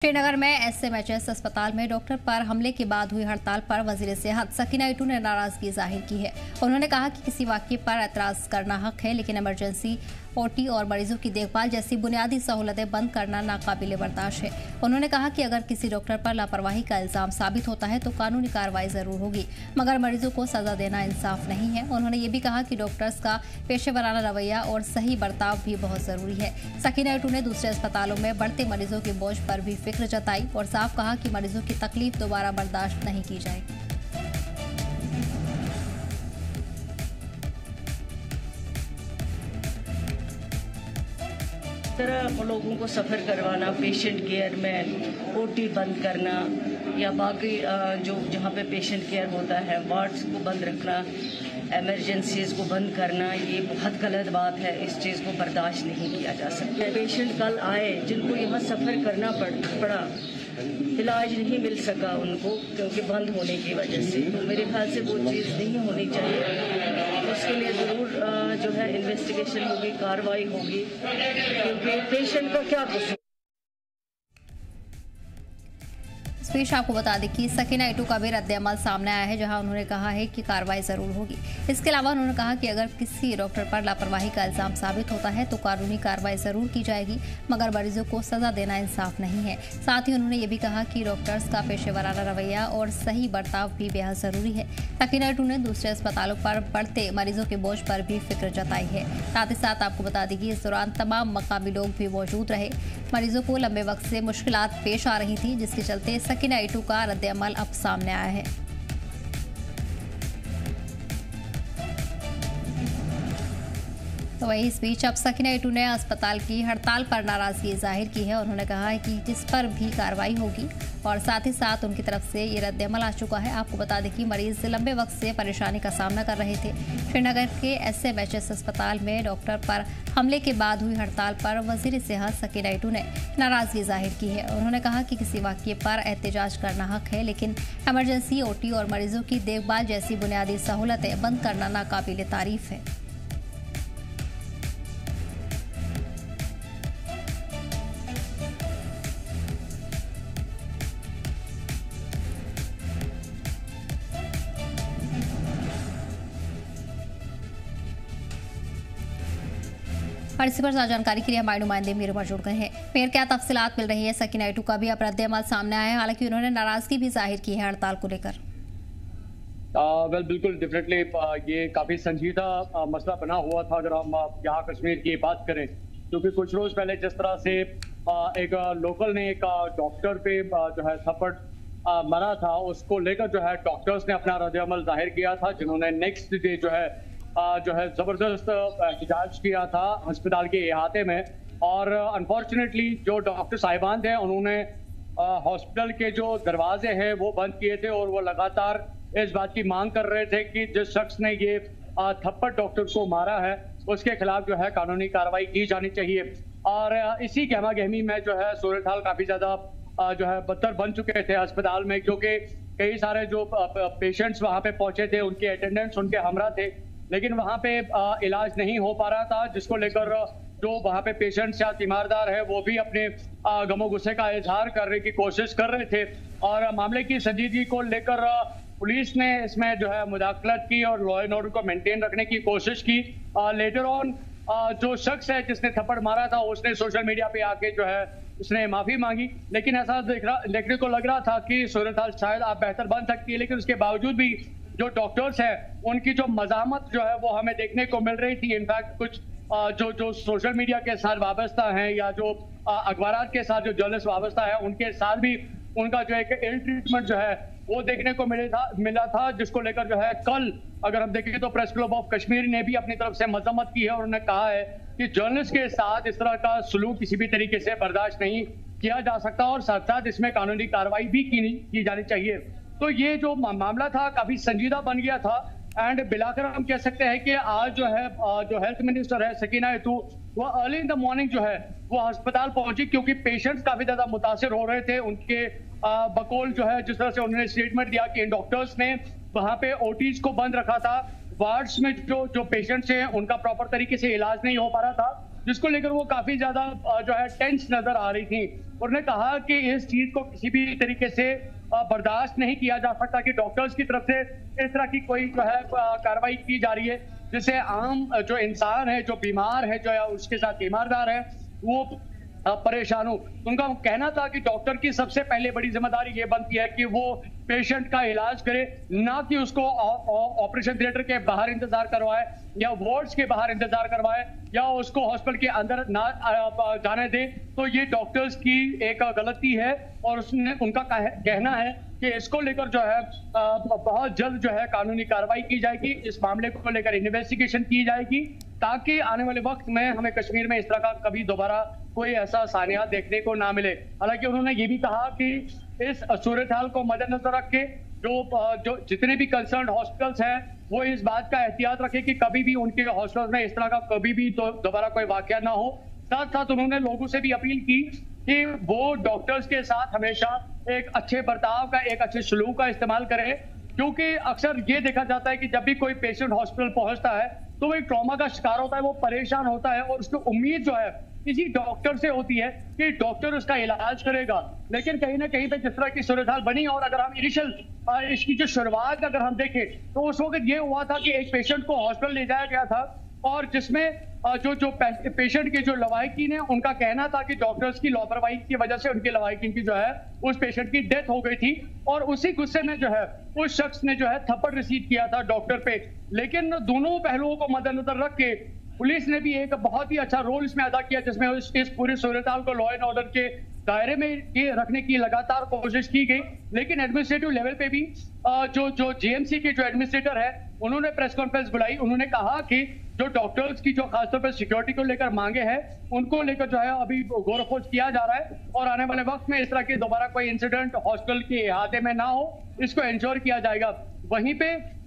श्रीनगर में एसएमएचएस अस्पताल में डॉक्टर पर हमले के बाद हुई हड़ताल पर वजीर सेहत सकीना इटू ने नाराजगी जाहिर की है। उन्होंने कहा कि किसी वाक़ये पर एतराज करना हक है, लेकिन इमरजेंसी, ओटी और मरीजों की देखभाल जैसी बुनियादी सहूलतें बंद करना नाकाबिले बर्दाश्त है। उन्होंने कहा कि अगर किसी डॉक्टर पर लापरवाही का इल्जाम साबित होता है तो कानूनी कार्रवाई जरूर होगी, मगर मरीजों को सजा देना इंसाफ नहीं है। उन्होंने ये भी कहा कि डॉक्टर्स का पेशेवराना रवैया और सही बर्ताव भी बहुत जरूरी है। सकीना इटू ने दूसरे अस्पतालों में बढ़ते मरीजों के बोझ पर भी फिक्र जताई और साफ कहा कि मरीजों की तकलीफ दोबारा बर्दाश्त नहीं की जाएगी। तरह लोगों को सफ़र करवाना, पेशेंट केयर में ओटी बंद करना या बाकी जो जहाँ पे पेशेंट केयर होता है वार्ड्स को बंद रखना, एमरजेंसीज को बंद करना, ये बहुत गलत बात है। इस चीज़ को बर्दाश्त नहीं किया जा सकता। पेशेंट कल आए जिनको यहाँ सफ़र करना पड़ा, इलाज नहीं मिल सका उनको क्योंकि बंद होने की वजह से, तो मेरे ख्याल से वो चीज़ नहीं होनी चाहिए। उसके लिए ज़रूर जो है इन्वेस्टिगेशन होगी, कार्रवाई होगी, क्योंकि पेशेंट का क्या कसूर। इस बीच आपको बता दें कि सकीना इटू का भी रद्द-ए-अमल सामने आया है, जहां उन्होंने कहा है कि कार्रवाई जरूर होगी। इसके अलावा उन्होंने कहा कि अगर किसी डॉक्टर पर लापरवाही का इल्जाम साबित होता है तो कानूनी कार्रवाई जरूर की जाएगी, मगर मरीजों को सजा देना इंसाफ नहीं है। साथ ही उन्होंने ये भी कहा कि डॉक्टर्स का पेशेवराना रवैया और सही बर्ताव भी बेहद जरूरी है। सकीना इटू ने दूसरे अस्पतालों पर बढ़ते मरीजों के बोझ पर भी फिक्र जताई है। साथ ही साथ आपको बता दें कि इस दौरान तमाम मकामी लोग भी मौजूद रहे। मरीजों को लंबे वक्त से मुश्किलात पेश आ रही थी, जिसके चलते सकीना इटू का रद्द-ए-अमल अब सामने आया है। तो वही इस बीच अब सकीना इटू ने अस्पताल की हड़ताल पर नाराजगी जाहिर की है। उन्होंने कहा है कि जिस पर भी कार्रवाई होगी और साथ ही साथ उनकी तरफ से ये रद्द-ए-अमल आ चुका है। आपको बता दें कि मरीज लंबे वक्त से परेशानी का सामना कर रहे थे। श्रीनगर के एसएमएचएस अस्पताल में डॉक्टर पर हमले के बाद हुई हड़ताल पर वजीर सेहत सकीना इटू ने नाराजगी जाहिर की है। उन्होंने कहा कि किसी वाक़ये पर एहतजाज करना हक है, लेकिन इमरजेंसी, ओटी और मरीजों की देखभाल जैसी बुनियादी सहूलतें बंद करना नाकाबिले तारीफ है। और इसी पर जानकारी के लिए हमारे नुमाइंदे मीर उमर जुड़ गए हैं। मेयर, क्या तफसीलात मिल रही है? सकीना इटू का भी अब रद्द-ए-अमल सामने आया है, हालांकि उन्होंने नाराजगी भी जाहिर की है हड़ताल को लेकर। वेल बिल्कुल डेफिनेटली ये काफ़ी संजीदा मसला बना हुआ था। अगर हम यहाँ कश्मीर की बात करें, क्योंकि कुछ रोज़ पहले जिस तरह से एक लोकल ने एक डॉक्टर पे जो है थप्पड़ मरा था, उसको लेकर जो है डॉक्टर्स ने अपना रद्द-ए-अमल जाहिर किया था, जिन्होंने नेक्स्ट डे जो है जबरदस्त एहतजाज किया था अस्पताल के अहाते में। और अनफॉर्चुनेटली जो डॉक्टर साहिबान थे, उन्होंने हॉस्पिटल के जो दरवाजे हैं वो बंद किए थे और वो लगातार इस बात की मांग कर रहे थे कि जिस शख्स ने ये थप्पड़ डॉक्टर को मारा है उसके खिलाफ जो है कानूनी कार्रवाई की जानी चाहिए। और इसी गहमा गहमी में जो है सूरत हाल काफी ज्यादा जो है बदतर बन चुके थे अस्पताल में, क्योंकि कई सारे जो पेशेंट्स वहां पे पहुंचे थे, उनके अटेंडेंट्स उनके हमरा थे, लेकिन वहां पे इलाज नहीं हो पा रहा था, जिसको लेकर जो वहां पे पेशेंट्स या तीमारदार है वो भी अपने गमो गुस्से का इजहार करने की कोशिश कर रहे थे। और मामले की संजीदगी को लेकर पुलिस ने इसमें जो है मुदाखलत की और लॉ एंड ऑर्डर को मेंटेन रखने की कोशिश की। लेटर ऑन जो शख्स है जिसने थप्पड़ मारा था, उसने सोशल मीडिया पे आके जो है उसने माफी मांगी, लेकिन ऐसा देखने को लग रहा था कि सूरत हाल शायद आप बेहतर बन सकती है। लेकिन उसके बावजूद भी जो डॉक्टर्स हैं उनकी जो मज़ामत जो है वो हमें देखने को मिल रही थी। इनफैक्ट कुछ जो सोशल मीडिया के साथ वाबस्ता हैं या जो अखबारात के साथ जो जर्नलिस्ट वाबस्ता है, उनके साथ भी उनका जो एक इल ट्रीटमेंट जो है वो देखने को मिला था, जिसको लेकर जो है कल अगर हम देखें तो प्रेस क्लब ऑफ कश्मीर ने भी अपनी तरफ से मजम्मत की है और उन्होंने कहा है कि जर्नलिस्ट के साथ इस तरह का सलूक किसी भी तरीके से बर्दाश्त नहीं किया जा सकता और साथ साथ इसमें कानूनी कार्रवाई भी की जानी चाहिए। तो ये जो मामला था काफी संजीदा बन गया था। एंड बिलाकर हम कह सकते हैं कि आज जो है जो हेल्थ मिनिस्टर है सकीना इटू, वो अर्ली इन द मॉर्निंग जो है वो अस्पताल पहुंची, क्योंकि पेशेंट्स काफी ज्यादा मुतासिर हो रहे थे। उनके बकौल जो है जिस तरह से उन्होंने स्टेटमेंट दिया कि इन डॉक्टर्स ने वहां पे ओटीज को बंद रखा था, वार्ड्स में जो पेशेंट्स हैं उनका प्रॉपर तरीके से इलाज नहीं हो पा रहा था, जिसको लेकर वो काफी ज्यादा जो है टेंस नजर आ रही थी। उन्होंने कहा कि इस चीज को किसी भी तरीके से बर्दाश्त नहीं किया जा सकता कि डॉक्टर्स की तरफ से इस तरह की कोई जो है कार्रवाई की जा रही है, जिससे आम जो इंसान है, जो बीमार है, जो उसके साथ तीमारदार है, वो परेशान हो। उनका कहना था कि डॉक्टर की सबसे पहले बड़ी जिम्मेदारी ये बनती है कि वो पेशेंट का इलाज करे, ना कि उसको ऑपरेशन थिएटर के बाहर इंतजार करवाए या वार्ड्स के बाहर इंतजार करवाए या उसको हॉस्पिटल के अंदर ना जाने दे। तो ये डॉक्टर्स की एक गलती है और उनका कहना है कि इसको लेकर जो है बहुत जल्द जो है कानूनी कार्रवाई की जाएगी, इस मामले को लेकर इन्वेस्टिगेशन की जाएगी, ताकि आने वाले वक्त में हमें कश्मीर में इस तरह का कभी दोबारा कोई ऐसा सानिया देखने को ना मिले। हालांकि उन्होंने ये भी कहा कि इस सूरत हाल को मद्देनजर रख के जो जितने भी कंसर्न हॉस्पिटल्स हैं वो इस बात का एहतियात रखें कि कभी भी उनके हॉस्पिटल में इस तरह का कभी भी दोबारा कोई वाकया ना हो। साथ साथ उन्होंने लोगों से भी अपील की कि वो डॉक्टर्स के साथ हमेशा एक अच्छे बर्ताव का, एक अच्छे सलूक का इस्तेमाल करें, क्योंकि अक्सर ये देखा जाता है कि जब भी कोई पेशेंट हॉस्पिटल पहुंचता है तो वो एक ट्रॉमा का शिकार होता है, वो परेशान होता है और उसकी उम्मीद जो है किसी डॉक्टर से होती है कि डॉक्टर उसका इलाज करेगा। लेकिन कहीं ना कहीं पे जिस तरह की सूरत हाल बनी, और अगर हम इनिशियल इसकी जो शुरुआत अगर हम देखें तो उस वक्त ये हुआ था कि एक पेशेंट को हॉस्पिटल ले जाया गया था और जिसमें जो पेशेंट के जो लवाहिकीन है उनका कहना था कि डॉक्टर्स की लापरवाही की वजह से उनकी लवाहिकीन की जो है उस पेशेंट की डेथ हो गई थी, और उसी गुस्से में जो है उस शख्स ने जो है थप्पड़ रिसीव किया था डॉक्टर पे। लेकिन दोनों पहलुओं को मद्देनजर रख के पुलिस ने भी एक बहुत ही अच्छा रोल इसमें अदा किया, जिसमें इस पूरी सूरत-हाल को लॉ एंड ऑर्डर के दायरे में रखने की लगातार कोशिश की गई। लेकिन एडमिनिस्ट्रेटिव लेवल पे भी जो जेएमसी के जो एडमिनिस्ट्रेटर है उन्होंने प्रेस कॉन्फ्रेंस बुलाई। उन्होंने कहा कि जो डॉक्टर्स की जो खासतौर पर सिक्योरिटी को लेकर मांगे हैं उनको लेकर जो है अभी गौर खोज किया जा रहा है, और आने वाले वक्त में इस तरह के दोबारा कोई इंसिडेंट हॉस्पिटल के अहाते में ना हो, इसको इंश्योर किया जाएगा। वहीं पे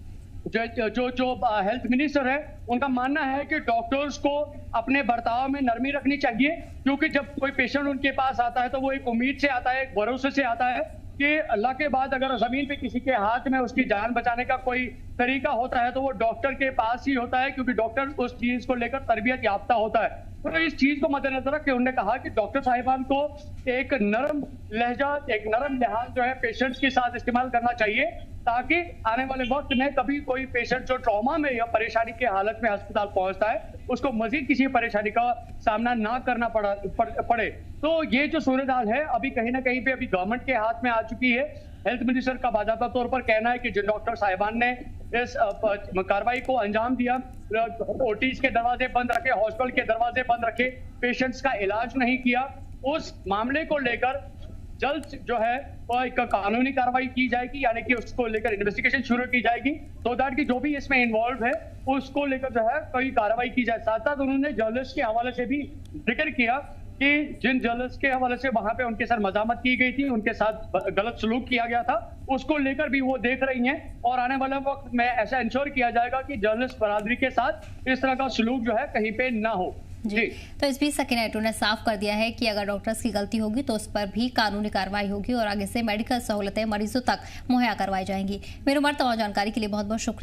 जो हेल्थ मिनिस्टर है उनका मानना है कि डॉक्टर्स को अपने बर्ताव में नरमी रखनी चाहिए, क्योंकि जब कोई पेशेंट उनके पास आता है तो वो एक उम्मीद से आता है, एक भरोसे से आता है कि अल्लाह के बाद अगर जमीन पे किसी के हाथ में उसकी जान बचाने का कोई तरीका होता है तो वो डॉक्टर के पास ही होता है, क्योंकि डॉक्टर उस चीज को लेकर तरबियत याफ्ता होता है। तो इस चीज को मद्देनजर रख के उन्होंने कहा कि डॉक्टर साहिबान को एक नरम लहजा, एक नरम लिहाज जो है पेशेंट्स के साथ इस्तेमाल करना चाहिए, ताकि आने वाले वक्त में कभी कोई पेशेंट जो ट्रॉमा में या परेशानी के हालत में अस्पताल पहुंचता है उसको मजीद किसी परेशानी का सामना ना करना पड़े। तो ये जो सूरत हाल है अभी कहीं ना कहीं पे अभी गवर्नमेंट के हाथ में आ चुकी है। हेल्थ मिनिस्टर का बाकायदा तौर पर कहना है कि जिन डॉक्टर साहिबान ने इस कार्रवाई को अंजाम दिया, ओटीज के दरवाजे बंद रखे, हॉस्पिटल के दरवाजे बंद रखे, पेशेंट्स का इलाज नहीं किया, उस मामले को लेकर जल्द जो है एक कानूनी कार्रवाई की जाएगी, यानी कि उसको लेकर इन्वेस्टिगेशन शुरू की जाएगी, सो दैट कि जो भी इसमें इन्वॉल्व है उसको लेकर जो है कोई कार्रवाई की जाए। साथ साथ उन्होंने जर्नलिस्ट के हवाले से भी जिक्र किया कि जिन जर्नलिस्ट के हवाले से वहां पे उनके साथ मजामत की गई थी, उनके साथ गलत सलूक किया गया था, उसको लेकर भी वो देख रही हैं, और आने वाले वक्त में ऐसा इंश्योर किया जाएगा कि जर्नलिस्ट बरादरी के साथ इस तरह का सलूक जो है कहीं पे ना हो। जी। तो इस बीच सकीना आइटू ने साफ कर दिया है कि अगर डॉक्टर्स की गलती होगी तो उस पर भी कानूनी कार्रवाई होगी और आगे से मेडिकल सहूलतें मरीजों तक मुहैया करवाई जाएंगी। मेरी उम्र तमाम जानकारी के लिए बहुत बहुत शुक्रिया।